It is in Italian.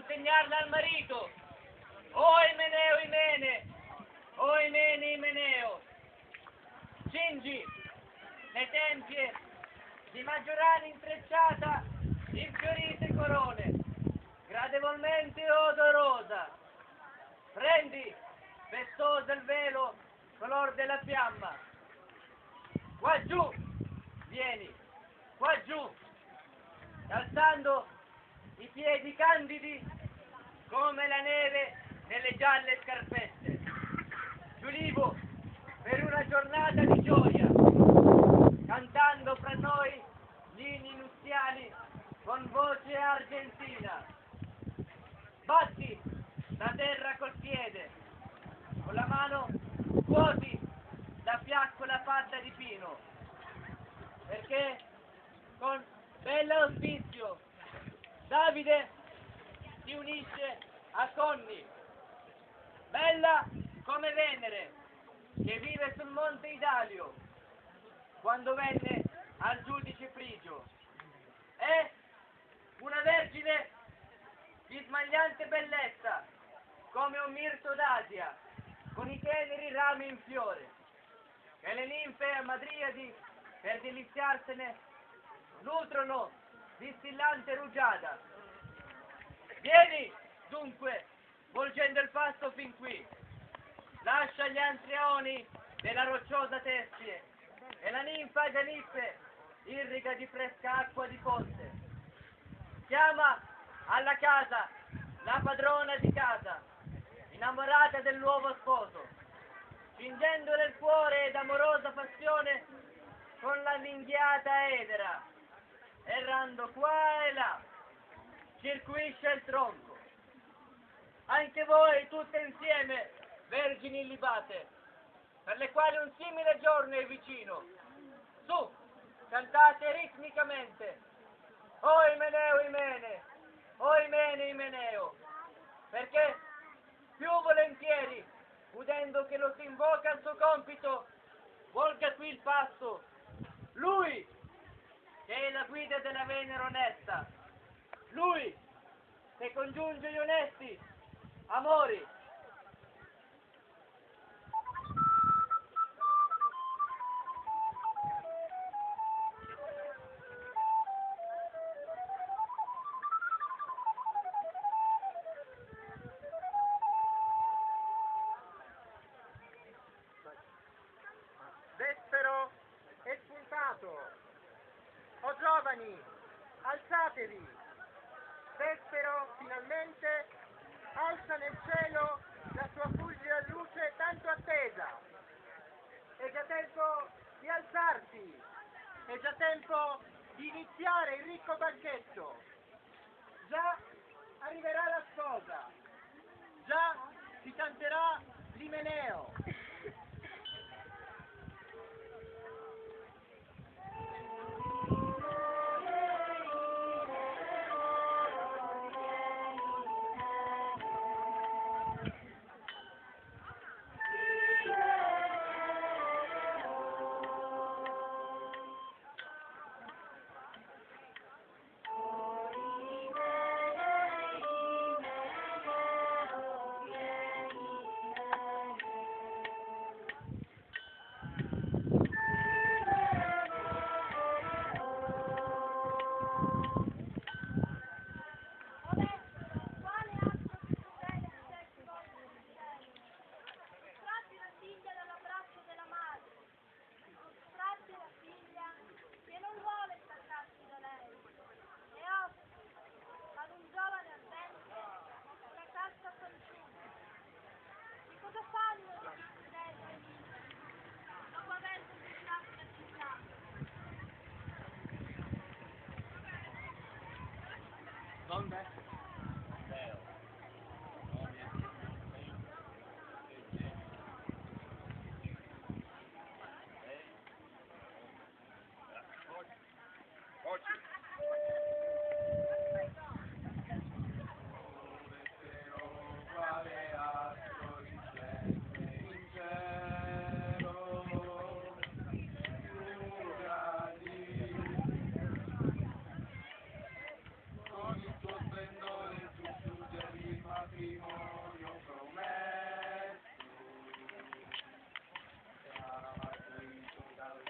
consegnarla al marito. O Imeneo Imene, o Imene Imeneo, cingi le tempie di maggiorana intrecciata in fiorite corone, gradevolmente odorosa. Prendi, festosa il velo, color della fiamma. Qua giù, vieni, qua giù, alzando i piedi candidi come la neve nelle gialle scarpette. Giulivo per una giornata di gioia, cantando fra noi gli inni nuziali con voce argentina. Batti la terra col piede, con la mano scuoti la fiaccola fatta di pino, perché con bell'auspizio Davide si unisce a Conny, bella come Venere, che vive sul monte Idalio, quando venne al giudice Frigio. È una vergine di smagliante bellezza, come un mirto d'Asia, con i teneri rami in fiore, e le ninfe amadriadi, per deliziarsene, nutrono di stillante rugiada. Vieni, dunque, volgendo il passo fin qui, lascia gli antrioni della rocciosa tessile, e la ninfa Gianippe irriga di fresca acqua di fonte. Chiama alla casa la padrona di casa, innamorata del nuovo sposo, cingendole il cuore ed amorosa passione con la vinghiata edera, errando qua e là, circuisce il tronco. Anche voi tutte insieme, vergini illibate, per le quali un simile giorno è vicino, su, cantate ritmicamente, o Imeneo Imene, o Imene Imeneo, perché più volentieri, udendo che lo si invoca al suo compito, volga qui il passo, lui, che è la guida della Venere onesta, lui, che congiunge gli onesti amori. Vespero è spuntato. O giovani, alzatevi. Vespero finalmente alza nel cielo la sua fulgida luce tanto attesa. È già tempo di alzarsi. È già tempo di iniziare il ricco banchetto. Già arriverà la sposa. Già si canterà l'Imeneo.